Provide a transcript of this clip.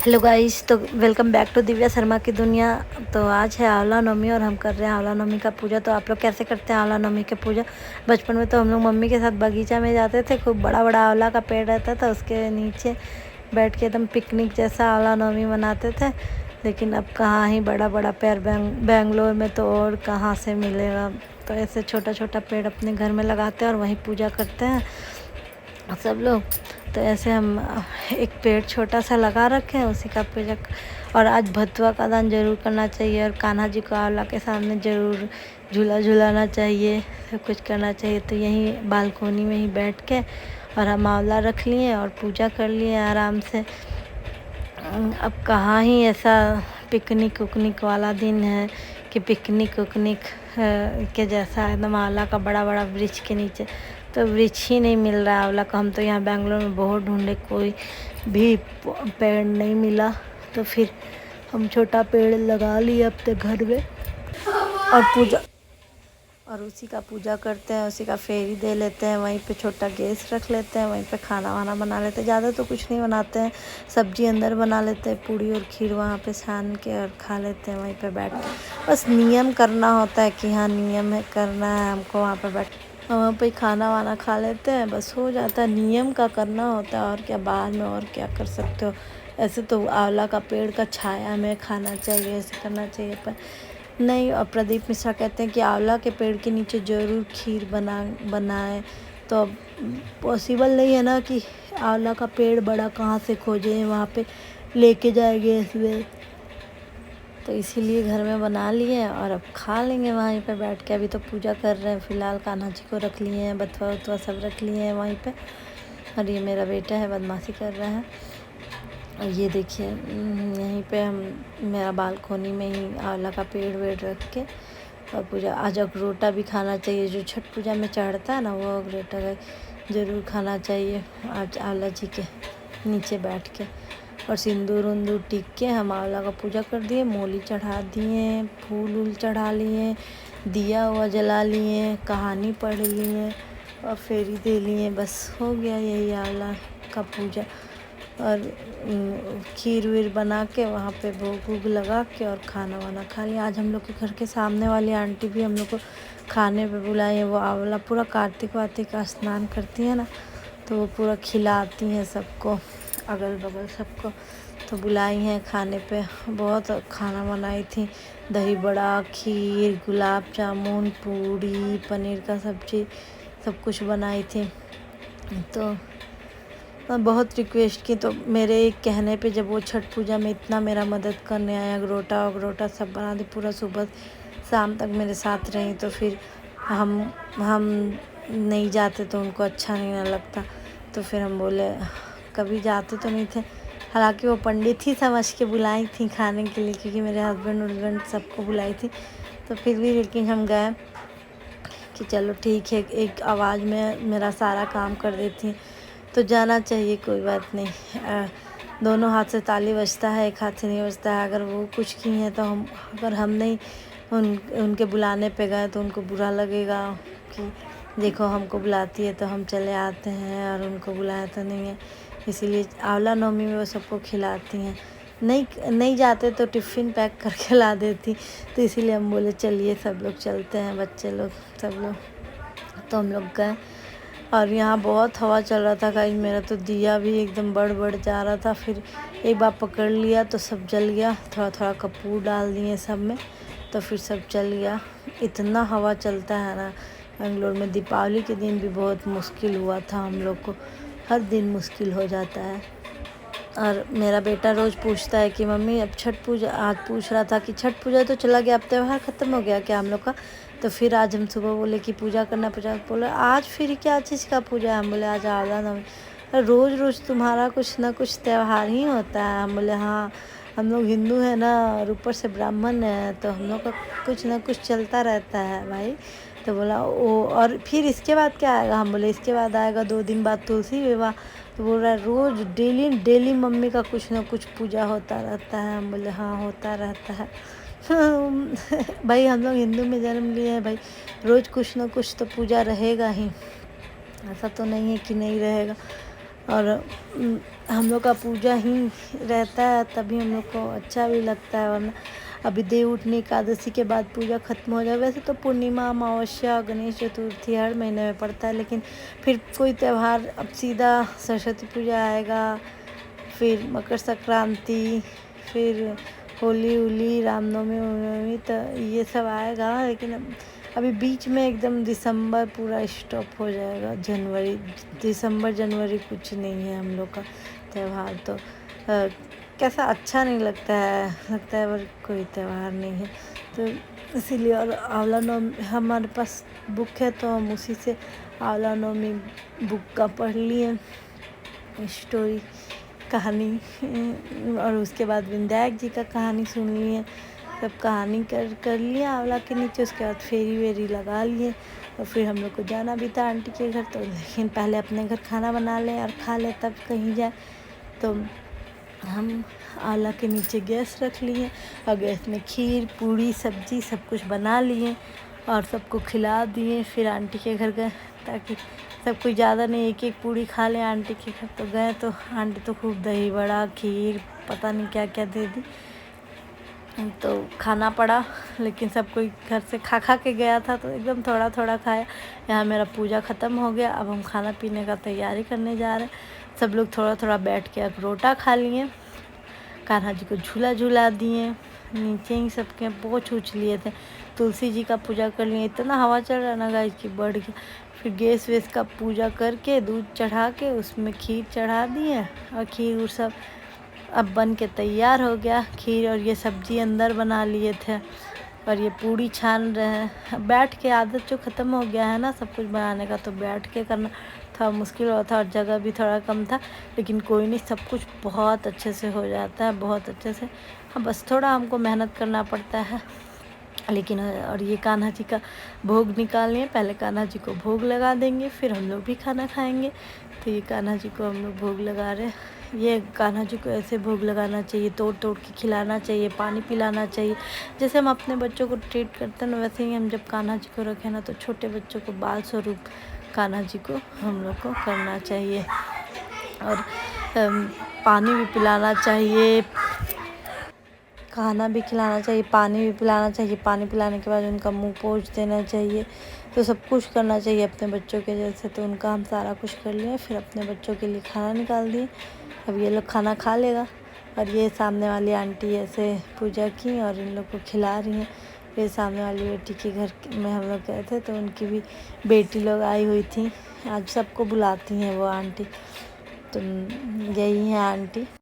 Hello guys, तो welcome back to Divya Sharma की दुनिया। तो आज है आंवला नवमी और हम कर रहे हैं आंवला नवमी का पूजा। तो आप लोग कैसे करते हैं आंवला नवमी की पूजा? बचपन में तो हम लोग मम्मी के साथ बगीचा में जाते थे, खूब बड़ा बड़ा आंवला का पेड़ रहता था, उसके नीचे बैठ के एकदम पिकनिक जैसा आंवला नवमी मनाते थे। लेकिन अब कहाँ ही बड़ा बड़ा पेड़, बेंगलोर में तो और कहाँ से मिलेगा। तो ऐसे छोटा छोटा पेड़ अपने घर में लगाते हैं और वहीं पूजा करते हैं सब लोग। तो ऐसे हम एक पेड़ छोटा सा लगा रखे हैं, उसी का पूजा। और आज भतवा का दान जरूर करना चाहिए और कान्हा जी को आंवला के सामने ज़रूर झूला झूलाना चाहिए, सब कुछ करना चाहिए। तो यहीं बालकोनी में ही बैठ के और हम आंवला रख लिए और पूजा कर लिए आराम से। अब कहाँ ही ऐसा पिकनिक उकनिक वाला दिन है कि पिकनिक उकनिक के जैसा एकदम आंवला का बड़ा बड़ा वृक्ष के नीचे। तो वृक्ष ही नहीं मिल रहा आंवला का। हम तो यहाँ बेंगलोर में बहुत ढूंढे, कोई भी पेड़ नहीं मिला। तो फिर हम छोटा पेड़ लगा लिए अपने घर में और पूजा, और उसी का पूजा करते हैं, उसी का फेरी दे लेते हैं। वहीं पे छोटा गैस रख लेते हैं, वहीं पे खाना वाना बना लेते हैं। ज़्यादा तो कुछ नहीं बनाते हैं, सब्जी अंदर बना लेते हैं, पूड़ी और खीर वहाँ पे छान के और खा लेते हैं वहीं पे बैठ के। बस नियम करना होता है कि हाँ नियम है, करना है हमको वहाँ पे बैठ, वहाँ पे खाना वाना खा लेते हैं, बस हो जाता है। नियम का करना होता है और क्या, बाहर में और क्या कर सकते हो। ऐसे तो आंवला का पेड़ का छाया में खाना चाहिए, ऐसे करना चाहिए, पर नहीं। और प्रदीप मिश्रा कहते हैं कि आंवला के पेड़ के नीचे ज़रूर खीर बनाए। तो अब पॉसिबल नहीं है ना कि आंवला का पेड़ बड़ा कहाँ से खोजें, वहाँ पे लेके जाएंगे इसमें। तो इसीलिए घर में बना लिए और अब खा लेंगे वहीं पे बैठ के। अभी तो पूजा कर रहे हैं, फ़िलहाल कान्हा जी को रख लिए हैं, बथुआ उथवा सब रख लिए हैं वहीं पे। और ये मेरा बेटा है, बदमाशी कर रहा है। और ये देखिए यहीं पे हम, मेरा बालकोनी में ही आंवला का पेड़ वेड़ रख के और पूजा। आज अखरोटा भी खाना चाहिए, जो छठ पूजा में चढ़ता है ना, वो अखरोटा ज़रूर खाना चाहिए आज आंवला जी के नीचे बैठ के। और सिंदूर उंदूर टिक के हम आंवला का पूजा कर दिए, मोली चढ़ा दिए, फूल उल चढ़ा लिए, दिया हुआ जला लिए, कहानी पढ़ लिए और फेरी दे लिए। बस हो गया यही आंवला का पूजा। और खीर वीर बना के वहाँ पे भोग वोग लगा के और खाना वाना खा लिया। आज हम लोग के घर के सामने वाली आंटी भी हम लोग को खाने पे बुलाई है। वो आंवला पूरा कार्तिक वार्तिक का स्नान करती है ना, तो वो पूरा खिलाती हैं सबको, अगल बगल सबको। तो बुलाई हैं खाने पे, बहुत खाना बनाई थी, दही बड़ा, खीर, गुलाब जामुन, पूड़ी, पनीर का सब्जी, सब कुछ बनाई थी। तो मैं बहुत रिक्वेस्ट की, तो मेरे एक कहने पे जब वो छठ पूजा में इतना मेरा मदद करने आया, अगरोटा वगरोटा सब बना दी, पूरा सुबह शाम तक मेरे साथ रही। तो फिर हम नहीं जाते तो उनको अच्छा नहीं ना लगता। तो फिर हम बोले, कभी जाते तो नहीं थे, हालांकि वो पंडित ही समझ के बुलाई थी खाने के लिए, क्योंकि मेरे हस्बैंड सबको बुलाई थी। तो फिर भी लेकिन हम गए कि चलो ठीक है, एक आवाज़ में मेरा सारा काम कर देती। तो जाना चाहिए, कोई बात नहीं। दोनों हाथ से ताली बजता है, एक हाथ से नहीं बजता है। अगर वो कुछ की हैं तो अगर हम नहीं उनके बुलाने पे गए तो उनको बुरा लगेगा कि देखो हमको बुलाती है तो हम चले आते हैं और उनको बुलाया तो नहीं है। इसीलिए आंवला नवमी में वो सबको खिलाती हैं। नहीं जाते तो टिफ़िन पैक करके ला देती। तो इसीलिए हम बोले चलिए सब लोग चलते हैं, बच्चे लोग सब लोग। तो हम लोग गए और यहाँ बहुत हवा चल रहा था गाइस। मेरा तो दिया भी एकदम बढ़ जा रहा था। फिर एक बार पकड़ लिया तो सब जल गया, थोड़ा थोड़ा कपूर डाल दिए सब में, तो फिर सब जल गया। इतना हवा चलता है ना बेंगलोर में। दीपावली के दिन भी बहुत मुश्किल हुआ था हम लोग को, हर दिन मुश्किल हो जाता है। और मेरा बेटा रोज़ पूछता है कि मम्मी अब छठ पूजा, आज पूछ रहा था कि छठ पूजा तो चला गया, अब त्यौहार ख़त्म हो गया क्या हम लोग का? तो फिर आज हम सुबह बोले कि पूजा करना, पूजा बोले आज फिर क्या चीज़ का पूजा है? हम बोले आज आंवला नवमी। रोज़ रोज़ तुम्हारा कुछ ना कुछ त्यौहार ही होता है। हम बोले हाँ, हम लोग हिंदू हैं ना और ऊपर से ब्राह्मण है, तो हम लोग का कुछ ना कुछ चलता रहता है भाई। तो बोला ओ, और फिर इसके बाद क्या आएगा? हम बोले इसके बाद आएगा 2 दिन बाद तुलसी विवाह। तो बोल रहा है रोज़ डेली मम्मी का कुछ ना कुछ पूजा होता रहता है। हम बोले हाँ होता रहता है। भाई हम लोग हिंदू में जन्म लिए हैं भाई, रोज़ कुछ ना कुछ तो पूजा रहेगा ही, ऐसा तो नहीं है कि नहीं रहेगा। और हम लोग का पूजा ही रहता है तभी हम लोग को अच्छा भी लगता है। वरना अभी देव उठनी एकादशी के बाद पूजा खत्म हो जाए। वैसे तो पूर्णिमा, अमावस्या, गणेश चतुर्थी हर महीने में पड़ता है, लेकिन फिर कोई त्यौहार अब सीधा सरस्वती पूजा आएगा, फिर मकर संक्रांति, फिर होली उली, रामनवमी तो ये सब आएगा। लेकिन अभी बीच में एकदम दिसंबर पूरा स्टॉप हो जाएगा। जनवरी, दिसंबर जनवरी कुछ नहीं है हम लोग का त्यौहार। तो कैसा अच्छा नहीं लगता है पर कोई त्यौहार नहीं है। तो इसीलिए, और आंवला नवमी हमारे पास बुक है तो हम उसी से आंवला नवमी बुक का पढ़ लिए स्टोरी, कहानी, और उसके बाद विनायक जी का कहानी सुन लिए। सब कहानी कर लिया आंवला के नीचे। उसके बाद फेरी वेरी लगा लिए और फिर हम लोग को जाना भी था आंटी के घर। तो लेकिन पहले अपने घर खाना बना लें और खा लें तब कहीं जाए। तो हम आंवला के नीचे गैस रख लिए और गैस में खीर, पूड़ी, सब्जी सब कुछ बना लिए और सबको खिला दिए। फिर आंटी के घर गए ताकि सब कुछ ज़्यादा नहीं, एक एक पूड़ी खा लें। आंटी के घर तो गए तो आंटी तो खूब दही बड़ा, खीर, पता नहीं क्या क्या दे दी। तो खाना पड़ा, लेकिन सब कोई घर से खा खा के गया था तो एकदम थोड़ा थोड़ा खाया। यहाँ मेरा पूजा ख़त्म हो गया, अब हम खाना पीने का तैयारी करने जा रहे हैं। सब लोग थोड़ा थोड़ा बैठ के अखरोटा खा लिए, कान्हा जी को झूला झूला दिए, नीचे ही सबके पोंछ उछ लिए थे, तुलसी जी का पूजा कर लिए। इतना हवा चल रहा ना गाइस कि बढ़ गया। फिर गैस वेस का पूजा करके दूध चढ़ा के उसमें खीर चढ़ा दिए और खीर वो सब अब बन के तैयार हो गया। खीर और ये सब्जी अंदर बना लिए थे और ये पूड़ी छान रहे हैं। बैठ के आदत जो ख़त्म हो गया है ना सब कुछ बनाने का, तो बैठ के करना थोड़ा मुश्किल होता था और जगह भी थोड़ा कम था। लेकिन कोई नहीं, सब कुछ बहुत अच्छे से हो जाता है, बहुत अच्छे से। हाँ, बस थोड़ा हमको मेहनत करना पड़ता है। लेकिन और ये कान्हा जी का भोग निकालने, पहले कान्हा जी को भोग लगा देंगे फिर हम लोग भी खाना खाएंगे। तो ये कान्हा जी को हम लोग भोग लगा रहे हैं। ये कान्हा जी को ऐसे भोग लगाना चाहिए, तोड़ तोड़ के खिलाना चाहिए, पानी पिलाना चाहिए। जैसे हम अपने बच्चों को ट्रीट करते हैं ना, वैसे ही हम जब कान्हा जी को रखें ना तो छोटे बच्चों को बाल स्वरूप कान्हा जी को हम लोग को करना चाहिए। और पानी भी पिलाना चाहिए, खाना भी खिलाना चाहिए, पानी भी पिलाना चाहिए। पानी पिलाने के बाद उनका मुंह पोंछ देना चाहिए। तो सब कुछ करना चाहिए अपने बच्चों के जैसे। तो उनका हम सारा कुछ कर लिए, फिर अपने बच्चों के लिए खाना निकाल दिए। अब ये लोग खाना खा लेगा। और ये सामने वाली आंटी ऐसे पूजा की और इन लोग को खिला रही हैं। फिर सामने वाली बेटी के घर में हम लोग गए थे तो उनकी भी बेटी लोग आई हुई थी। आज सबको बुलाती हैं वो आंटी। तो यही है आंटी।